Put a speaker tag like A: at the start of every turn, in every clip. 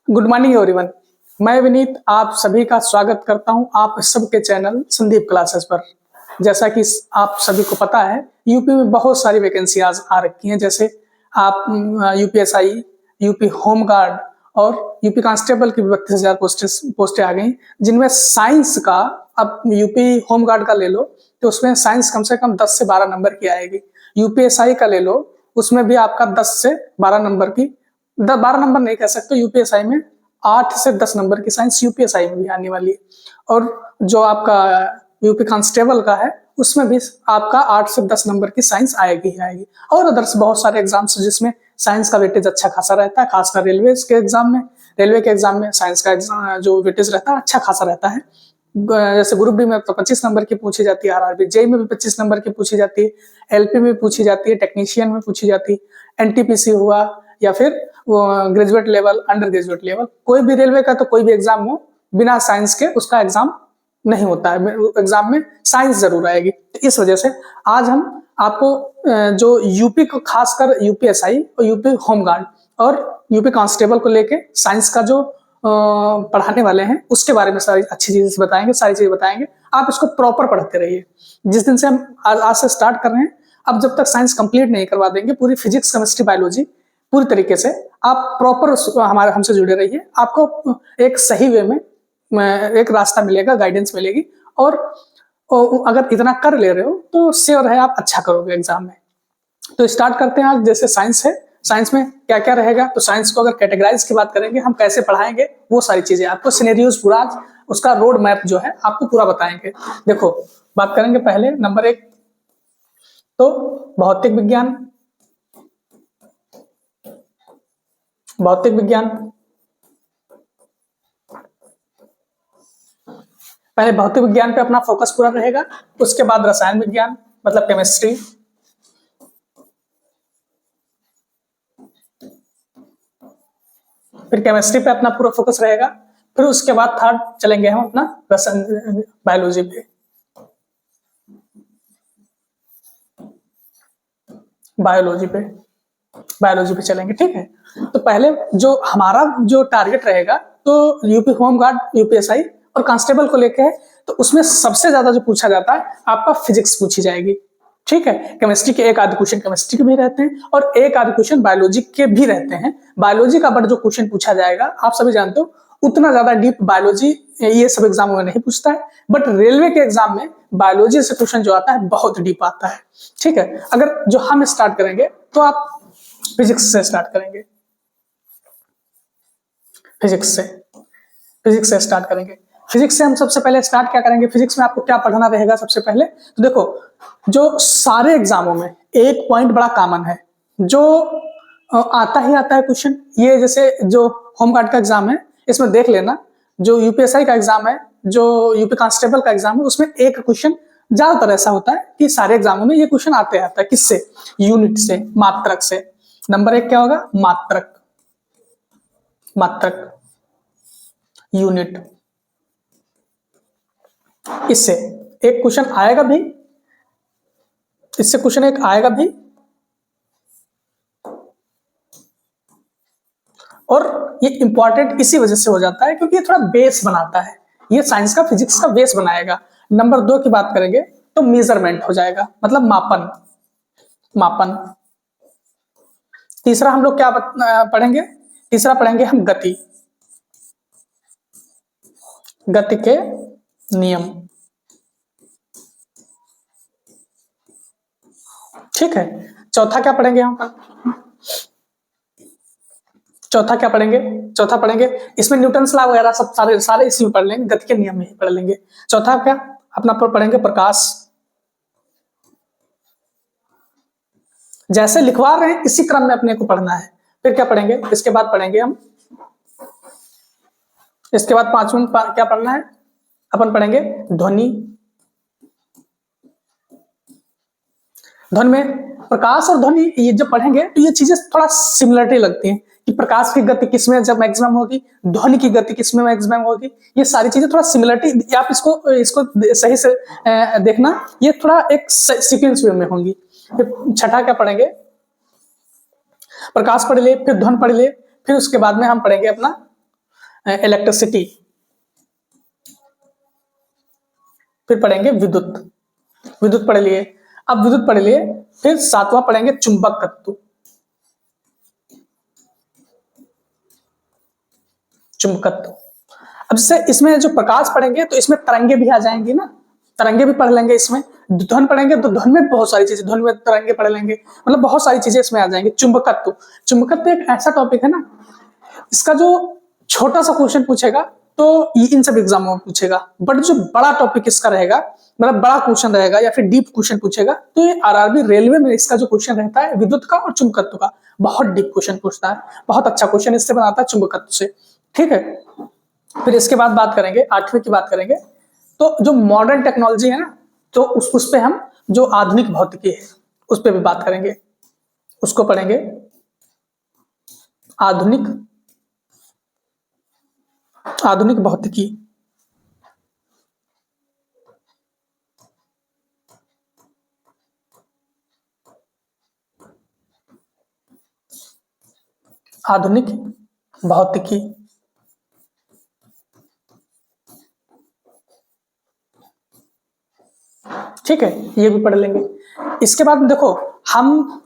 A: Good morning everyone. मैं विनीत आप सभी का स्वागत करता हूं आप सबके चैनल संदीप क्लासेस पर। जैसा कि आप सभी को पता है, यूपी में बहुत सारी वैकेंसी आज आ रखी हैं। जैसे आप यूपीएसआई, यूपी होम गार्ड और यूपी कांस्टेबल की 32,000 पोस्टें आ गई, जिनमें साइंस का, अब यूपी होम गार्ड का ले लो तो उसमें साइंस कम से कम 10 से 12 नंबर की आएगी। यूपीएसआई का ले लो, उसमें भी आपका 10 से 12 नंबर की, 12 नंबर नहीं कह सकते, यूपीएसआई में 8 से 10 नंबर की साइंस यूपीएसआई में भी आने वाली है। और जो आपका यूपी कांस्टेबल का है उसमें भी आपका 8 से 10 नंबर की साइंस आएगी ही आएगी। और अदर्स बहुत सारे एग्जाम्स जिसमें साइंस का वेटेज अच्छा खासा रहता है, खासकर रेलवे के एग्जाम में साइंस का जो वेटेज रहता है अच्छा खासा रहता है। जैसे ग्रुप डी में तो 25 नंबर की पूछी जाती है, आरआरबी जेई में भी 25 नंबर की पूछी जाती है, एलपी में पूछी जाती है, टेक्नीशियन में पूछी जाती है, एनटीपीसी हुआ या फिर वो graduate level, under graduate level, कोई भी रेलवे का तो कोई भी एग्जाम हो, बिना साइंस के उसका एग्जाम नहीं होता है। एग्जाम में साइंस जरूर आएगी। तो इस वजह से आज हम आपको जो यूपी को, खासकर यूपीएसआई और यूपी होमगार्ड और यूपी कांस्टेबल को लेके साइंस का जो पढ़ाने वाले हैं उसके बारे में सारी अच्छी चीजें बताएंगे, सारी चीजें बताएंगे। आप इसको प्रॉपर पढ़ते रहिए। जिस दिन से हम आज से स्टार्ट कर रहे हैं, अब जब तक साइंस कंप्लीट नहीं करवा देंगे, पूरी फिजिक्स, केमिस्ट्री, बायोलॉजी पूरी तरीके से आप प्रॉपर हमारे हमसे जुड़े रहिए। आपको एक सही वे में एक रास्ता मिलेगा, गाइडेंस मिलेगी। और अगर इतना कर ले रहे हो तो श्योर है आप अच्छा करोगे एग्जाम में। तो स्टार्ट करते हैं। आज जैसे साइंस है, साइंस में क्या क्या रहेगा, तो साइंस को अगर कैटेगराइज की बात करेंगे, हम कैसे पढ़ाएंगे वो सारी चीजें आपको, सिनेरियोज पूरा उसका रोड मैप जो है आपको पूरा बताएंगे। देखो, बात करेंगे पहले नंबर 1 तो भौतिक विज्ञान। भौतिक विज्ञान, पहले भौतिक विज्ञान पे अपना फोकस पूरा रहेगा। उसके बाद रसायन विज्ञान मतलब केमिस्ट्री, फिर केमिस्ट्री पे अपना पूरा फोकस रहेगा। फिर उसके बाद थर्ड चलेंगे हम अपना रसायन, बायोलॉजी पे। बायोलॉजी पे चलेंगे, ठीक है। तो पहले जो हमारा जो टारगेट रहेगा, तो यूपी होम गार्ड, यूपीएसआई और कांस्टेबल को लेके है, तो उसमें सबसे ज्यादा जो पूछा जाता है आपका फिजिक्स पूछी जाएगी, ठीक है। केमिस्ट्री के एक आध क्वेश्चन केमिस्ट्री के भी रहते हैं और एक आध क्वेश्चन बायोलॉजी के भी रहते हैं। बायोलॉजी का बट जो क्वेश्चन पूछा जाएगा, आप सभी जानते हो, उतना ज्यादा डीप बायोलॉजी ये सब एग्जामों में नहीं पूछता है, बट रेलवे के एग्जाम में बायोलॉजी से क्वेश्चन जो आता है बहुत डीप आता है, ठीक है। अगर जो हम स्टार्ट करेंगे तो आप फिजिक्स से स्टार्ट करेंगे, फिजिक्स से स्टार्ट करेंगे। फिजिक्स से हम सबसे पहले स्टार्ट क्या करेंगे, फिजिक्स में आपको क्या पढ़ना रहेगा सबसे पहले। तो देखो, जो सारे एग्जामों में एक पॉइंट बड़ा कॉमन है, जो आता ही आता है क्वेश्चन। ये जैसे जो होमगार्ड का एग्जाम है, इसमें देख लेना, जो यूपीएसआई का एग्जाम है, जो यूपी कांस्टेबल का एग्जाम है, उसमें एक क्वेश्चन ज्यादातर ऐसा होता है कि सारे एग्जामों में ये क्वेश्चन आता है। किससे? यूनिट से, मात्रक से। नंबर 1 क्या होगा? मात्रक, यूनिट। इससे एक क्वेश्चन आएगा भी, इससे क्वेश्चन एक आएगा भी, और ये इंपॉर्टेंट इसी वजह से हो जाता है क्योंकि ये थोड़ा बेस बनाता है। ये साइंस का, फिजिक्स का बेस बनाएगा। नंबर 2 की बात करेंगे तो मेजरमेंट हो जाएगा, मतलब मापन। तीसरा हम लोग क्या पढ़ेंगे? तीसरा पढ़ेंगे हम गति के नियम, ठीक है। चौथा क्या पढ़ेंगे हम? चौथा पढ़ेंगे इसमें न्यूटन्स लॉ वगैरह सब सारे इसी में पढ़ लेंगे, गति के नियम में ही पढ़ लेंगे। चौथा क्या अपना पढ़ेंगे? प्रकाश। जैसे लिखवा रहे हैं इसी क्रम में अपने को पढ़ना है। फिर क्या पढ़ेंगे? इसके बाद पढ़ेंगे हम, इसके बाद 5वां क्या पढ़ना है? अपन पढ़ेंगे ध्वनि। ध्वनि में प्रकाश और ध्वनि ये जब पढ़ेंगे तो ये चीजें थोड़ा सिमिलरिटी लगती हैं कि प्रकाश की गति किसमें जब मैक्सिमम होगी, ध्वनि की गति किसमें मैक्सिमम होगी। ये सारी चीजें थोड़ा सिमिलरिटी, आप इसको सही से देखना, ये थोड़ा एक सीक्वेंस वे में होंगी। फिर छठा क्या पढ़ेंगे? प्रकाश पढ़ लिए, फिर ध्वनि पढ़ लिए, फिर उसके बाद में हम पढ़ेंगे अपना इलेक्ट्रिसिटी, फिर पढ़ेंगे विद्युत, विद्युत पढ़ लिए। अब विद्युत पढ़ लिए, फिर 7वां पढ़ेंगे चुंबकत्व, चुंबकत्व। अब जैसे इसमें जो प्रकाश पढ़ेंगे तो इसमें तरंगे भी आ जाएंगी ना, तरंगे भी पढ़ लेंगे। इसमें ध्वन पढ़ेंगे तो ध्वन में बहुत सारी चीजें, ध्वन में तरंगे पढ़ लेंगे, मतलब बहुत सारी चीजें इसमें आ जाएंगी। चुंबकत्व, चुंबकत्व एक ऐसा टॉपिक है ना, इसका जो छोटा सा क्वेश्चन पूछेगा तो इन सब एग्जामों में पूछेगा, बट जो बड़ा टॉपिक इसका रहेगा, मतलब बड़ा क्वेश्चन रहेगा या फिर डीप क्वेश्चन पूछेगा, तो ये आरआरबी रेलवे में इसका जो क्वेश्चन रहता है विद्युत का और चुंबकत्व का, बहुत डीप क्वेश्चन पूछता है, बहुत अच्छा क्वेश्चन इससे बनाता है चुंबकत्व से। ठीक है, फिर इसके बाद बात करेंगे 8वीं की बात करेंगे, तो जो मॉडर्न टेक्नोलॉजी है ना, तो उस पे हम जो आधुनिक भौतिकी है उस पे भी बात करेंगे, उसको पढ़ेंगे। आधुनिक, आधुनिक भौतिकी, आधुनिक भौतिकी। ठीक है, ये भी पढ़ लेंगे। इसके बाद देखो हम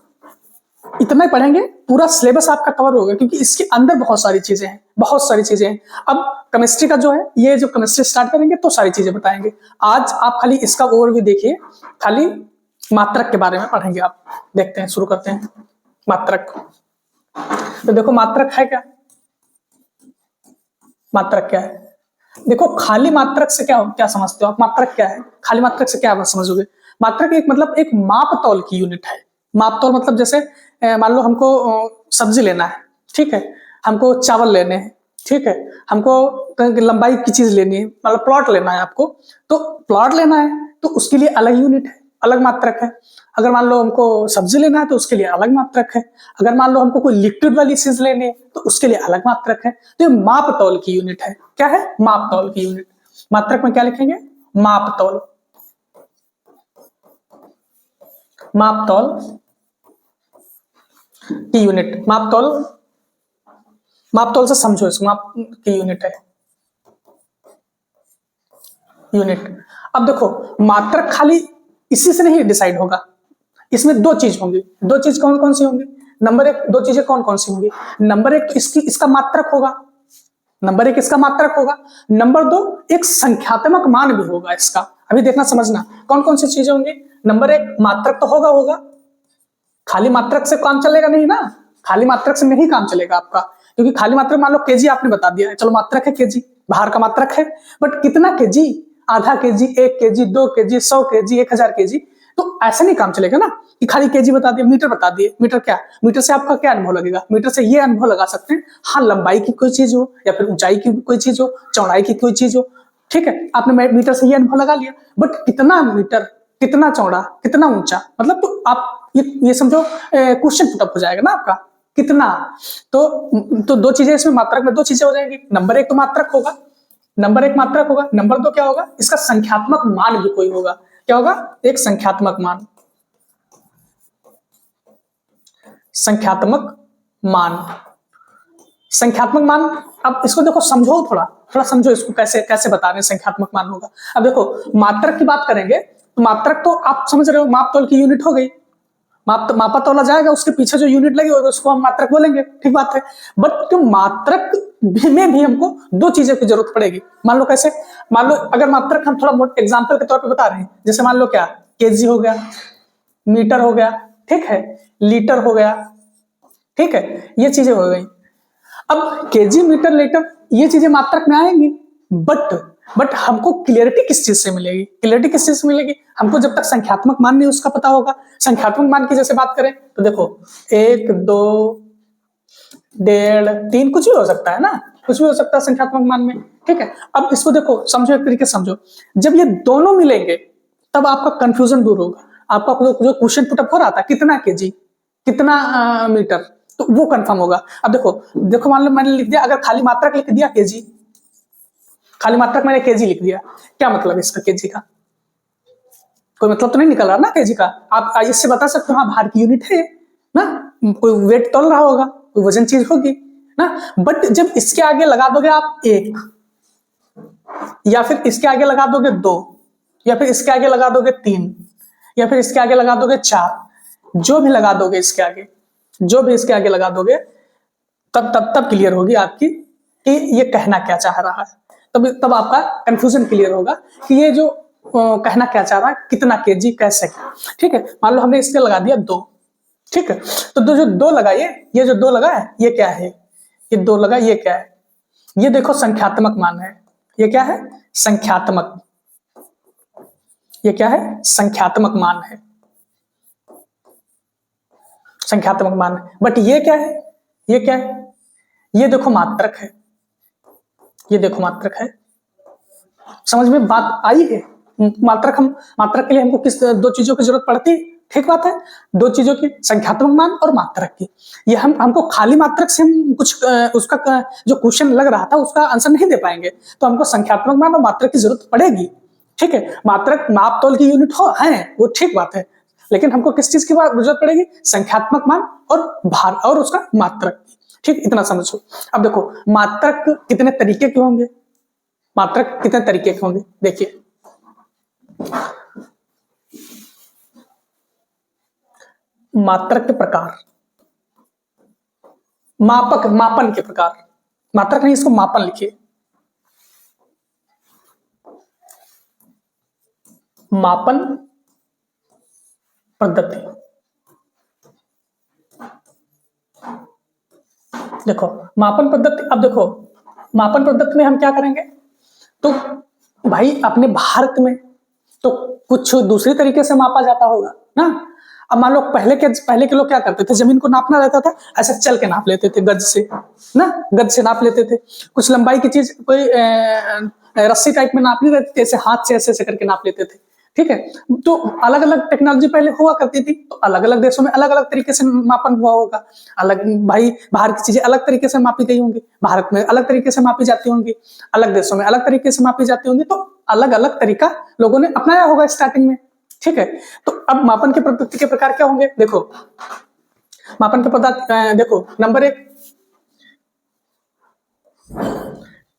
A: इतना ही पढ़ेंगे, पूरा सिलेबस आपका कवर होगा, क्योंकि इसके अंदर बहुत सारी चीजें हैं, बहुत सारी चीजें हैं। अब केमिस्ट्री का जो है, ये जो केमिस्ट्री स्टार्ट करेंगे तो सारी चीजें बताएंगे। आज आप खाली इसका ओवरव्यू देखिए, खाली मात्रक के बारे में पढ़ेंगे आप। देखते हैं, शुरू करते हैं मात्रक। तो देखो मात्रक है क्या, मात्रक क्या है? देखो खाली मात्रक से क्या समझते हो आप? मात्रक क्या है? खाली मात्रक से क्या समझोगे? मात्रक एक मतलब एक माप तौल की यूनिट है। माप तौल मतलब जैसे मान लो हमको सब्जी लेना है, ठीक है, हमको चावल लेने हैं, ठीक है, हमको लंबाई की चीज लेनी है, मतलब प्लॉट लेना है आपको, तो प्लॉट लेना है तो उसके लिए अलग यूनिट है, अलग मात्रक है। अगर मान लो हमको सब्जी लेना है तो उसके लिए अलग मात्रक है। अगर मान लो हमको कोई लिक्विड वाली चीज लेनी है तो उसके लिए अलग मात्रक है। तो ये माप तौल की यूनिट है। क्या है? माप तौल की यूनिट। मात्रक में क्या लिखेंगे? माप तौल, माप तौल की यूनिट। माप तौल, माप तौल से समझो इसको, माप की यूनिट है, यूनिट। अब देखो मात्रक खाली इसी से नहीं डिसाइड होगा, इसमें दो चीज होंगी। दो चीज कौन कौन सी होंगी? नंबर एक, दो चीजें कौन कौन सी होंगी? नंबर एक तो इसका मात्रक होगा, नंबर एक इसका मात्रक होगा। नंबर दो एक संख्यात्मक मान भी होगा इसका। अभी देखना समझना कौन कौन सी चीजें होंगी। नंबर एक मात्रक तो होगा होगा, खाली मात्रक से काम चलेगा नहीं ना, खाली मात्रक से नहीं काम चलेगा आपका, क्योंकि खाली मात्रक मान लो केजी आपने बता दिया है, चलो मात्रक है केजी, बाहर का मात्रक है, बट कितना केजी? आधा KG, 1 KG, 2 KG, 100 KG, 1000 KG, तो ऐसा नहीं काम चलेगा ना कि खाली केजी बता दिए, मीटर बता दिए। मीटर क्या? मीटर से आपका क्या अनुभव लगेगा? मीटर से ये अनुभव लगा सकते हैं, हाँ लंबाई की कोई चीज हो या फिर ऊंचाई की कोई चीज हो, चौड़ाई की कोई चीज हो, ठीक है, आपने मीटर से ये अनुभव लगा लिया, बट कितना मीटर, कितना चौड़ा, कितना ऊंचा, मतलब तो आप ये समझो क्वेश्चन पुटअप हो जाएगा ना आपका, कितना। तो दो चीजें इसमें, मात्रक में दो चीजें हो जाएंगी। नंबर एक तो मात्रक होगा, नंबर एक मात्रक होगा। नंबर दो क्या होगा? इसका संख्यात्मक मान भी कोई होगा। क्या होगा? एक संख्यात्मक मान, संख्यात्मक मान, संख्यात्मक मान। अब इसको देखो, समझो, थोड़ा थोड़ा समझो इसको, कैसे कैसे बता रहे हैं संख्यात्मक मान होगा। अब देखो मात्रक की बात करेंगे तो मात्रक तो आप समझ रहे हो, माप तौल की यूनिट हो गई, मापा तोला जाएगा, उसके पीछे जो यूनिट लगी होगी उसको हम मात्रक बोलेंगे, ठीक बात है। बट तो मात्रक में भी हमको दो चीजों की जरूरत पड़ेगी। मान लो कैसे? मान लो अगर मात्रक हम थोड़ा मोटा एग्जांपल के तौर पे बता रहे हैं, जैसे मान लो क्या, केजी हो गया, मीटर हो गया, ठीक है, लीटर हो गया, ठीक है, ये चीजें हो गई। अब केजी, मीटर, लीटर ये चीजें मात्रक में आएंगी, बट हमको क्लियरिटी किस चीज से मिलेगी? क्लियरिटी किस चीज से मिलेगी? हमको जब तक संख्यात्मक मान नहीं उसका पता होगा। संख्यात्मक मान की जैसे बात करें तो देखो 1, 2, 1.5, 3 कुछ भी हो सकता है ना, कुछ भी हो सकता है संख्यात्मक मान में, ठीक है। अब इसको देखो, समझो, एक तरीके से समझो, जब ये दोनों मिलेंगे तब आपका कंफ्यूजन दूर होगा। आपका जो क्वेश्चन पुटअप हो रहा था, कितना केजी, कितना मीटर, तो वो कंफर्म होगा। अब देखो मान लो मैंने लिख दिया, अगर खाली मात्रक लिख दिया केजी, खाली मात्रक मैंने केजी लिख दिया, क्या मतलब इसका केजी का? कोई मतलब तो नहीं निकल रहा ना केजी का। आप इससे बता सकते हो हाँ भार की यूनिट है ना, कोई वेट तोल रहा होगा, कोई वजन चीज होगी, ना। बट जब इसके आगे लगा दोगे आप 1, या फिर इसके आगे लगा दोगे 2, या फिर इसके आगे लगा दोगे 3, या फिर इसके आगे लगा दोगे 4, जो भी लगा दोगे इसके आगे, जो भी इसके आगे लगा दोगे, तब क्लियर होगी आपकी कि ये कहना क्या चाह रहा है। तब आपका कंफ्यूजन क्लियर होगा कि ये जो कहना क्या चाह रहा है, कितना केजी कैसे। ठीक है, मान लो हमने इसके लगा दिया 2। ठीक है, तो जो 2 लगा, ये जो 2 लगा है, ये क्या है? ये 2 लगा, ये क्या है? ये देखो संख्यात्मक मान है। ये क्या है? संख्यात्मक। ये क्या है? संख्यात्मक मान है, संख्यात्मक मान है। बट ये क्या है? ये क्या है? ये देखो मात्रक है। ये देखो मात्रक है। समझ में बात आई है? मात्रक के लिए हमको किस 2 चीजों की जरूरत पड़ती है? ठीक बात है, 2 चीजों की, संख्यात्मक मान और मात्रक की। ये हमको खाली मात्रक से हम कुछ उसका जो क्वेश्चन लग रहा था उसका आंसर नहीं दे पाएंगे, तो हमको संख्यात्मक मान और मात्रक की जरूरत पड़ेगी। ठीक है, मात्रक माप तौल की यूनिट है, वो ठीक बात है, लेकिन हमको किस चीज की जरूरत पड़ेगी? संख्यात्मक मान और भार और उसका मात्रक। ठीक, इतना समझो। अब देखो मात्रक कितने तरीके के होंगे? मात्रक कितने तरीके के होंगे? देखिए, मात्रक के प्रकार, मापन के प्रकार, मात्रक नहीं, इसको मापन लिखिए। मापन पद्धति। देखो मापन पद्धति, अब देखो मापन पद्धति में हम क्या करेंगे? तो भाई अपने भारत में तो कुछ दूसरी तरीके से मापा जाता होगा ना। अब मान लो पहले के लोग क्या करते थे, जमीन को नापना रहता था, ऐसे चल के नाप लेते थे, गज से ना, गज से नाप लेते थे। कुछ लंबाई की चीज कोई रस्सी टाइप में नापनी रहती थी, ऐसे हाथ से ऐसे करके नाप लेते थे। ठीक है, तो अलग अलग टेक्नोलॉजी पहले हुआ करती थी, तो अलग अलग देशों में अलग अलग तरीके से मापन हुआ होगा। अलग भाई बाहर की चीजें अलग तरीके से मापी गई होंगी, भारत में अलग तरीके से मापी जाती होंगी, अलग देशों में अलग तरीके से मापी जाती होंगी, तो अलग अलग तरीका लोगों ने अपनाया होगा स्टार्टिंग में। ठीक है, तो अब मापन के पद्धति के प्रकार क्या होंगे? देखो मापन के पदार्थ, देखो नंबर 1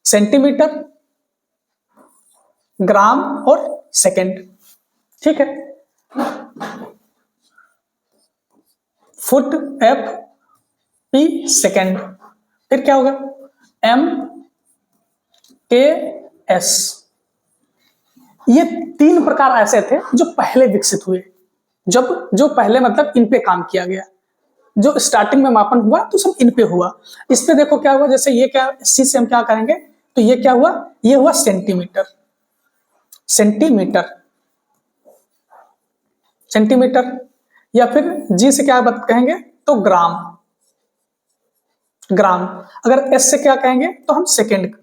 A: सेंटीमीटर, ग्राम और सेकंड। ठीक है, फुट, एफ, पी, सेकंड। फिर क्या होगा? एम, के, एस। ये 3 प्रकार ऐसे थे जो पहले विकसित हुए, जो पहले मतलब इन पे काम किया गया, जो स्टार्टिंग में मापन हुआ तो सब इन पे हुआ। इस पे देखो क्या हुआ, जैसे ये क्या, सी से हम क्या करेंगे, तो ये क्या हुआ? ये हुआ सेंटीमीटर। Centimetre, centimetre. या फिर जी से क्या बात कहेंगे, तो ग्राम, ग्राम। अगर एस से क्या कहेंगे तो हम सेकंड,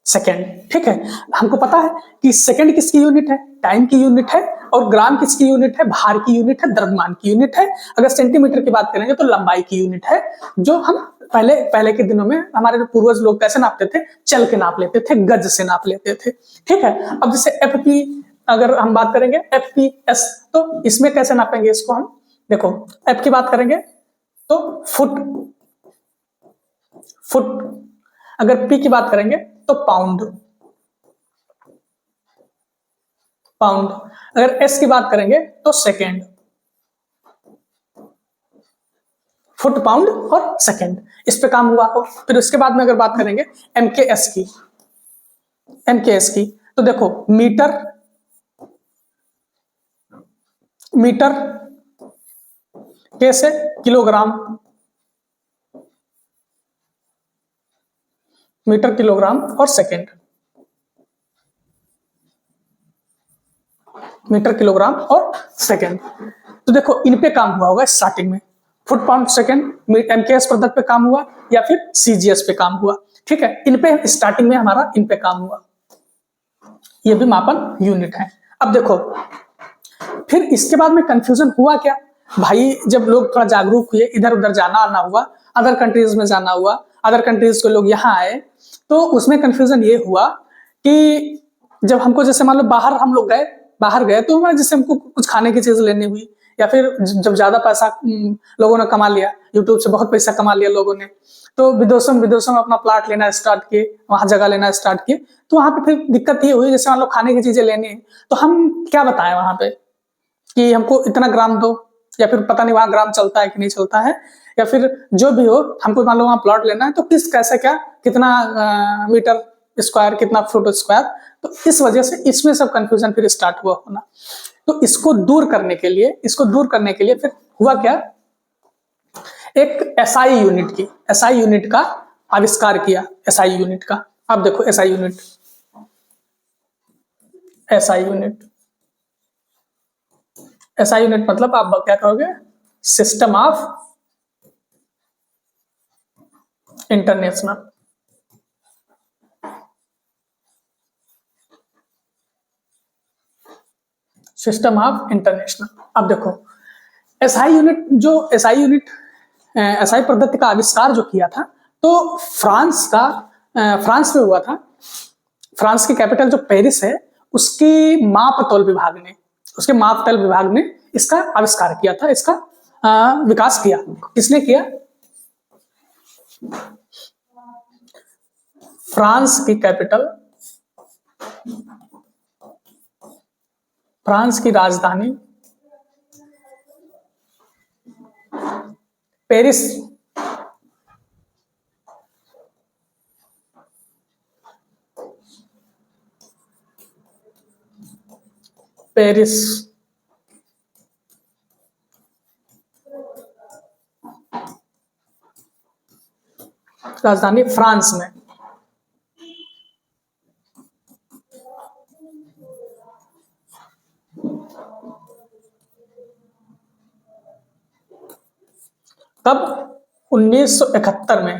A: सेकंड। ठीक है, हमको पता है कि सेकंड किसकी यूनिट है? टाइम की यूनिट है। और ग्राम किसकी यूनिट है? भार की यूनिट है, द्रव्यमान की यूनिट है। अगर सेंटीमीटर की बात करेंगे तो लंबाई की यूनिट है, जो हम पहले के दिनों में हमारे जो पूर्वज लोग कैसे नापते थे? चल के नाप लेते थे, गज से नाप लेते थे। ठीक है, अब जैसे एफ पी अगर हम बात करेंगे, एफ पी एस, तो इसमें कैसे नापेंगे इसको हम? देखो एफ की बात करेंगे तो फुट, फुट। अगर पी की बात करेंगे तो पाउंड, पाउंड। अगर एस की बात करेंगे तो सेकेंड, फुट, पाउंड और सेकेंड। इस पे काम हुआ हो। फिर उसके बाद में अगर बात करेंगे एमकेएस की, एमकेएस की, तो देखो मीटर, मीटर, कैसे? किलोग्राम, मीटर, किलोग्राम और सेकेंड, मीटर, किलोग्राम और सेकेंड। तो देखो इन पे काम हुआ होगा स्टार्टिंग में, फुट, पाउंड, सेकेंड। एमकेएस पद्धति पे काम हुआ या फिर सीजीएस पे काम हुआ। ठीक है, इन पे स्टार्टिंग में हमारा इन पे काम हुआ। ये भी मापन यूनिट है। अब देखो फिर इसके बाद में कंफ्यूजन हुआ क्या भाई? जब लोग थोड़ा जागरूक हुए, इधर उधर जाना आना हुआ, अदर कंट्रीज में जाना हुआ, अदर कंट्रीज के लोग यहाँ आए, तो उसमें कंफ्यूजन ये हुआ कि जब हमको जैसे मान लो बाहर हम लोग गए, बाहर गए तो हमारे जैसे हमको कुछ खाने की चीज लेनी हुई या फिर जब ज्यादा पैसा लोगों ने कमा लिया, यूट्यूब से बहुत पैसा कमा लिया लोगों ने, तो विदेशों विदेशों में अपना प्लाट लेना स्टार्ट किए, वहां जगह लेना स्टार्ट किए। तो वहां पे फिर दिक्कत ये हुई, जैसे मान लो खाने की चीजें लेनी है, तो हम क्या बताएं वहां पे कि हमको इतना ग्राम दो, या फिर पता नहीं वहां ग्राम चलता है कि नहीं चलता है, या फिर जो भी हो, हमको मान लो वहां प्लॉट लेना है तो किस कैसे क्या, कितना मीटर स्क्वायर, कितना फुट स्क्वायर। तो इस वजह से इसमें सब कंफ्यूजन फिर स्टार्ट हुआ होना। तो इसको दूर करने के लिए फिर हुआ क्या, एक एसआई यूनिट का आविष्कार किया। एसआई यूनिट का, आप देखो SI unit, SI unit, SI unit मतलब आप क्या कहोगे, system of international, system of international. अब देखो एसआई यूनिट, जो एसआई यूनिट, एसआई पद्धति का आविष्कार जो किया था, तो फ्रांस में हुआ था। फ्रांस की कैपिटल जो पेरिस है, उसकी मापतौल विभाग ने, उसके मापतौल विभाग ने इसका आविष्कार किया था, इसका विकास किया। किसने किया? फ्रांस की कैपिटल, फ्रांस की राजधानी पेरिस, पेरिस राजधानी फ्रांस में। तब 1971 में,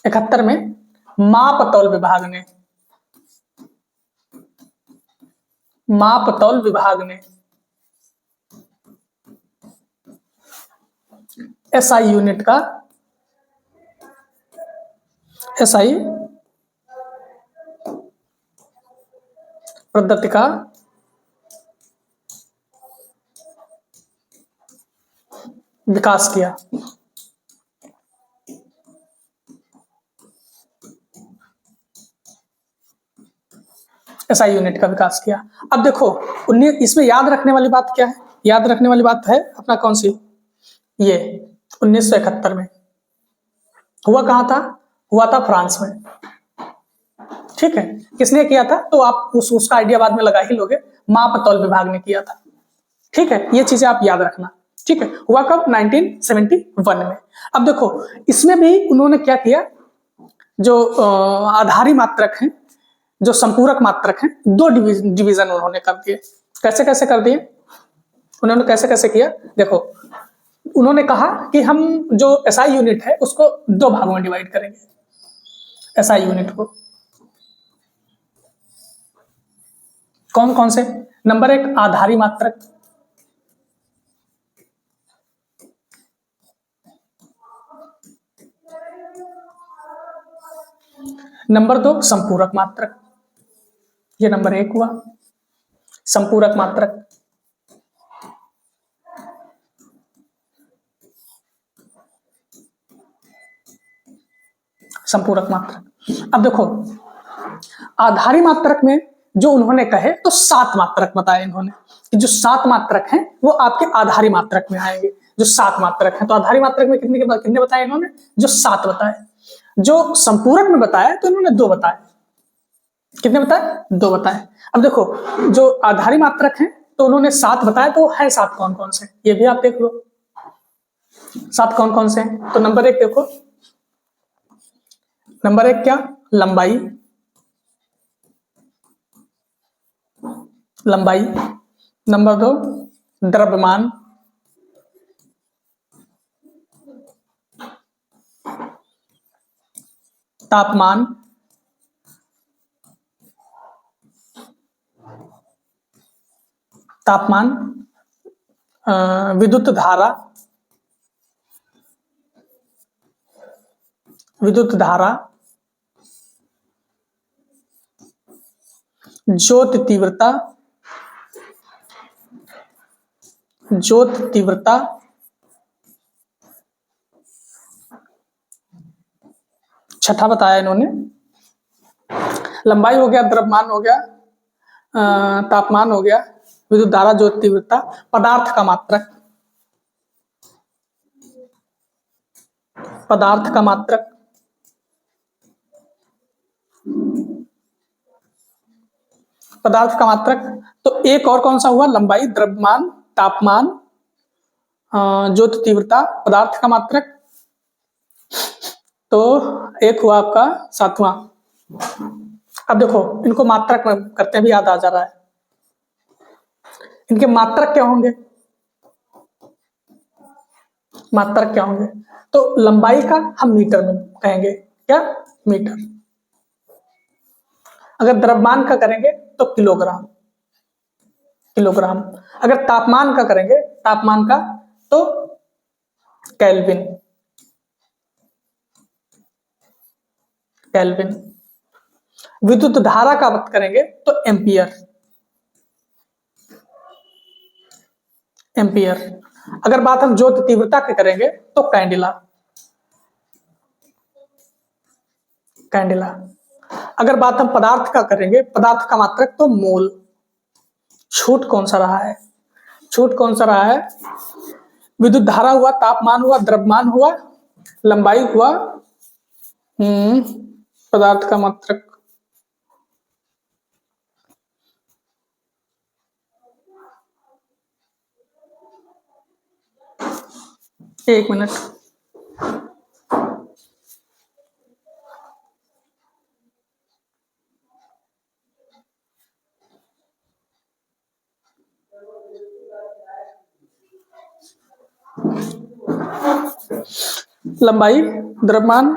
A: 71 में मापतौल विभाग ने, मापतौल विभाग ने एसआई यूनिट का, एसआई पद्धति का विकास किया। एसआई यूनिट का विकास किया। अब देखो इसमें याद रखने वाली बात क्या है, याद रखने वाली बात है अपना कौन सी, ये 1971 में हुआ, कहां था? हुआ था फ्रांस में। ठीक है, किसने किया था? तो आप उसका आइडिया बाद में लगा ही लोगे, मापतौल विभाग ने किया था। ठीक है, ये चीजें आप याद रखना। ठीक है, हुआ कब? 1971 में। अब देखो इसमें भी उन्होंने क्या किया, जो आधारी मात्रक हैं, जो संपूरक मात्रक हैं, दो डिवीजन उन्होंने कर दिए। कैसे कैसे कर दिए उन्होंने, कैसे कैसे किया? देखो उन्होंने कहा कि हम जो एसआई यूनिट है उसको दो भागों में डिवाइड करेंगे। एसआई यूनिट को कौन कौन से? नंबर एक आधारी मात्रक, नंबर दो संपूरक मात्रक, ये नंबर एक हुआ संपूरक मात्रक। संपूरक मात्रक। अब देखो आधारी मात्रक में जो उन्होंने कहे तो 7 मात्रक बताए इन्होंने, कि जो 7 मात्रक हैं वो आपके आधारी मात्रक में आएंगे। जो 7 मात्रक हैं, तो आधारी मात्रक में कितने बताए इन्होंने? जो 7 बताए। जो संपूरक में बताया तो इन्होंने 2 बताए। कितने बताए? 2 बताए। अब देखो जो आधारी मात्रक हैं तो उन्होंने 7 बताए, तो है 7 कौन कौन से, ये भी आप देख लो। 7 कौन कौन से हैं? तो नंबर एक देखो, नंबर एक क्या? लंबाई, लंबाई। नंबर 2 द्रव्यमान, तापमान, तापमान, विद्युत धारा, विद्युत धारा, ज्योति तीव्रता, ज्योत तीव्रता छठा बताया इन्होंने। लंबाई हो गया, द्रव्यमान हो गया, तापमान हो गया, विद्युत धारा, ज्योत तीव्रता, पदार्थ का मात्रक, पदार्थ का मात्रक, पदार्थ का मात्रक। तो एक और कौन सा हुआ? लंबाई, द्रव्यमान, तापमान, ज्योत तीव्रता, पदार्थ का मात्रक। तो एक हुआ आपका सातवां। अब देखो इनको मात्रक में करते हैं, भी याद आ जा रहा है। इनके मात्रक क्या होंगे? मात्रक क्या होंगे? तो लंबाई का हम मीटर में कहेंगे, क्या? मीटर। अगर द्रव्यमान का करेंगे तो किलोग्राम, किलोग्राम। अगर तापमान का करेंगे, तापमान का, तो केल्विन, केल्विन। विद्युत धारा का बात करेंगे तो एम्पियर, एम्पियर। अगर बात हम ज्योत तीव्रता की करेंगे तो कैंडिला, कैंडिला। अगर बात हम पदार्थ का करेंगे, पदार्थ का मात्रक, तो मोल। छूट कौन सा रहा है? छूट कौन सा रहा है? विद्युत धारा हुआ, तापमान हुआ, द्रव्यमान हुआ, लंबाई हुआ, पदार्थ का मात्रक। एक मिनट। लंबाई, द्रव्यमान,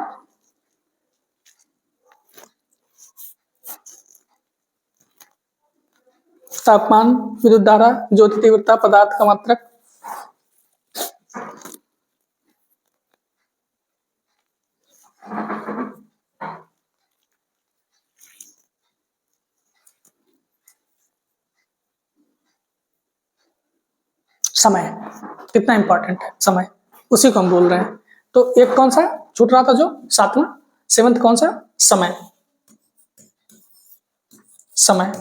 A: तापमान, विद्युत धारा, ज्योति तीव्रता, पदार्थ का मात्रक। समय कितना इंपॉर्टेंट है, समय, उसी को हम बोल रहे हैं। तो एक कौन सा छूट रहा था? जो सातवां, सेवंथ कौन सा? समय, समय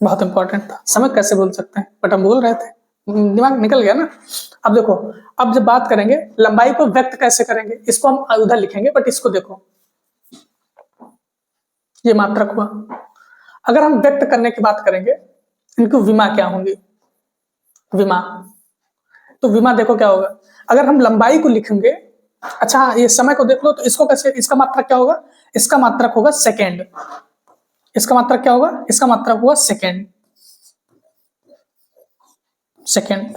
A: बहुत इंपॉर्टेंट था। समय कैसे बोल सकते हैं, बट हम बोल रहे थे, दिमाग निकल गया ना। अब देखो, अब जब बात करेंगे लंबाई को व्यक्त कैसे करेंगे, इसको हम उधर लिखेंगे, बट इसको देखो, ये मात्रक हुआ। अगर हम व्यक्त करने की बात करेंगे, इनको विमा क्या होंगी? विमा। तो विमा देखो क्या होगा, अगर हम लंबाई को लिखेंगे, अच्छा ये समय को देख लो, तो इसको कैसे, इसका मात्रक क्या होगा? इसका मात्रक होगा सेकेंड। इसका मात्रक क्या होगा? इसका मात्रक होगा सेकेंड, सेकेंड,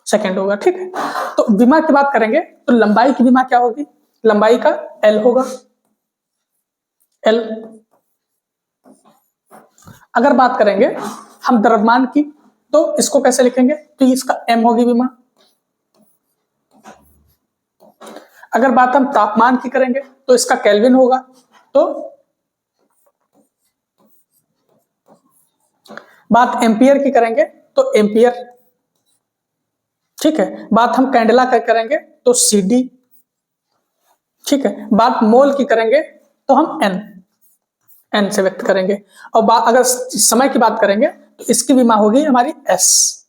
A: सेकेंड होगा, ठीक है। तो विमा की बात करेंगे तो लंबाई की विमा क्या होगी? लंबाई का एल होगा, एल। अगर बात करेंगे हम द्रव्यमान की, तो इसको कैसे लिखेंगे? तो इसका एम होगी विमा। अगर बात हम तापमान की करेंगे तो इसका केल्विन होगा। तो बात एम्पियर की करेंगे तो एम्पियर, ठीक है। बात हम कैंडेला का करेंगे तो सीडी, ठीक है। बात मोल की करेंगे तो हम एन, एन से व्यक्त करेंगे। और अगर समय की बात करेंगे तो इसकी विमा होगी हमारी एस,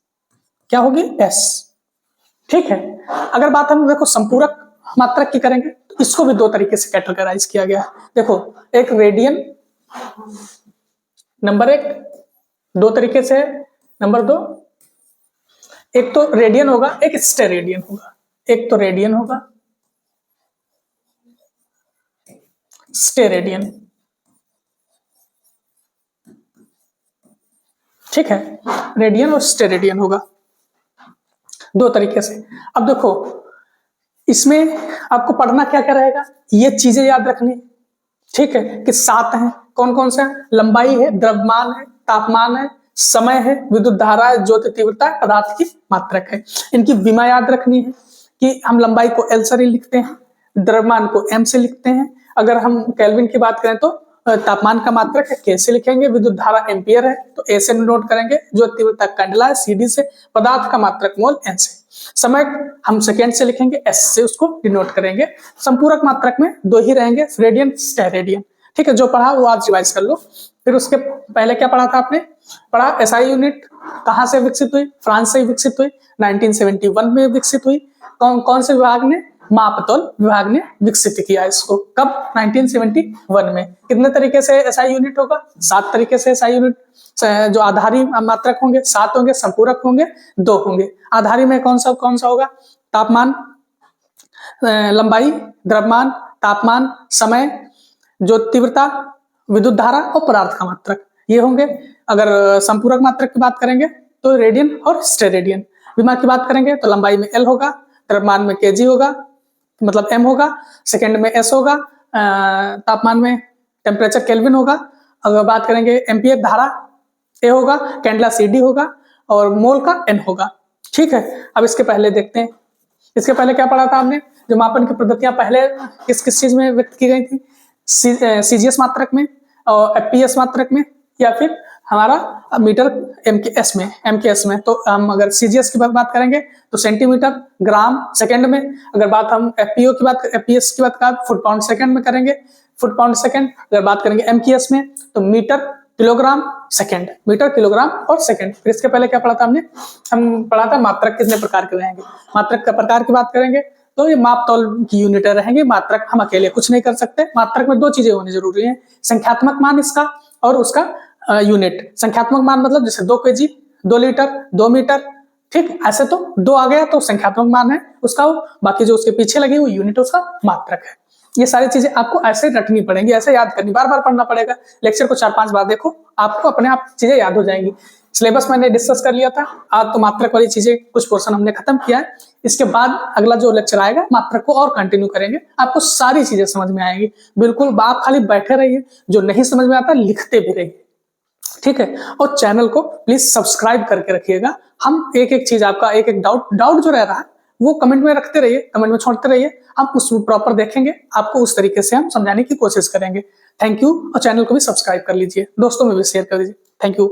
A: क्या होगी? एस, ठीक है। अगर बात हम देखो संपूरक मात्रक की करेंगे तो इसको भी दो तरीके से कैटेगराइज किया गया है। देखो, एक रेडियन, नंबर एक, दो तरीके से। नंबर दो, एक तो रेडियन होगा, एक स्टेरेडियन होगा। एक तो रेडियन होगा, स्टेरेडियन, ठीक है। रेडियन और स्टेरेडियन होगा, दो तरीके से। अब देखो इसमें आपको पढ़ना क्या क्या रहेगा, ये चीजें याद रखनी, ठीक है। कि सात हैं, कौन कौन से हैं? लंबाई है, द्रव्यमान है, तापमान है, समय है, विद्युत धारा है, ज्योति तीव्रता है, पदार्थ की मात्रक है। इनकी विमा याद रखनी है कि हम लंबाई को एल से लिखते हैं, द्रव्यमान को एम से लिखते हैं। अगर हम केल्विन की बात करें तो तापमान का मात्रक है के से लिखेंगे, विद्युत धारा एम्पियर है तो ए से नोट करेंगे, जो तीव्रता कैंडेला है सीडी से, पदार्थ का मात्रक मोल एन से, समय हम सेकेंड से लिखेंगे एस से उसको डिनोट करेंगे। संपूरक मात्रक में दो ही रहेंगे, रेडियन स्टेरेडियन। ठीक है, जो पढ़ा वो आज रिवाइज कर लो। फिर उसके पहले क्या पढ़ा था आपने? पढ़ा एसआई यूनिट कहां से विकसित हुई? फ्रांस से विकसित हुई, 1971 में विकसित हुई। कौन से विभाग ने? मापतौल विभाग ने विकसित किया इसको। कब? 1971 में। कितने तरीके से एसआई यूनिट होगा? 7 तरीके से एसआई यूनिट। जो आधारी मात्रक होंगे 7 होंगे, संपूरक होंगे 2 होंगे। आधारी में कौन सा होगा? तापमान, लंबाई, द्रव्यमान, तापमान, समय, जो तीव्रता, विद्युत धारा और पदार्थ का मात्रक, ये होंगे। अगर संपूरक मात्रक की बात करेंगे तो रेडियन और स्टेरेडियन। विमा की बात करेंगे तो लंबाई में एल होगा, द्रव्यमान में केजी होगा, मतलब एम होगा, सेकंड में एस होगा, तापमान में टेम्परेचर केल्विन होगा। अगर बात करेंगे एम्पियर धारा ए होगा, कैंडेला सीडी होगा और मोल का एन होगा। ठीक है, अब इसके पहले देखते हैं। इसके पहले क्या पढ़ा था हमने? जो मापन की पद्धतियां पहले किस किस चीज में व्यक्त की गई थी? सीजीएस मात्रक में और एफपीएस मात्रक में, या फिर हमारा मीटर एमकेएस में। तो हम अगर सीजीएस की बात करेंगे तो सेंटीमीटर, ग्राम, सेकंड में। अगर बात हम एफपीएस की बात फुट पाउंड सेकंड में करेंगे, फुट पाउंड सेकंड। अगर बात करेंगे एमकेएस में तो meter, kilogram, second. Meter, kilogram और सेकंड। फिर इसके पहले क्या पढ़ा था हमने? हम पढ़ा था मात्रक कितने प्रकार के रहेंगे। मात्रक का प्रकार की बात करेंगे तो ये मापतौल की यूनिटें रहेंगे। मात्रक हम अकेले कुछ नहीं कर सकते। मात्रक में 2 चीजें होनी जरूरी है, संख्यात्मक मान इसका और उसका यूनिट। संख्यात्मक मान मतलब जैसे 2 केजी, 2 लीटर, 2 मीटर। ठीक, ऐसे तो 2 आ गया तो संख्यात्मक मान है उसका, बाकी जो उसके पीछे लगी वो यूनिट उसका मात्रक है। ये सारी चीजें आपको ऐसे रटनी पड़ेंगी, ऐसे याद करनी, बार बार पढ़ना पड़ेगा। लेक्चर को 4-5 बार देखो, आपको अपने आप चीजें याद हो जाएंगी। सिलेबस मैंने डिस्कस कर लिया था, आज तो मात्रक वाली चीजें कुछ पोर्शन हमने खत्म किया है। इसके बाद अगला जो लेक्चर आएगा मात्रक को और कंटिन्यू करेंगे, आपको सारी चीजें समझ में आएंगी। बिल्कुल आप खाली बैठे रहिए, जो नहीं समझ में आता लिखते भी रहिए। ठीक है, और चैनल को प्लीज सब्सक्राइब करके रखिएगा। हम एक चीज, आपका एक डाउट जो रह रहा है वो कमेंट में रखते रहिए, कमेंट में छोड़ते रहिए, हम उसको प्रॉपर देखेंगे, आपको उस तरीके से हम समझाने की कोशिश करेंगे। थैंक यू, और चैनल को भी सब्सक्राइब कर लीजिए, दोस्तों में भी शेयर कर दीजिए। Thank you.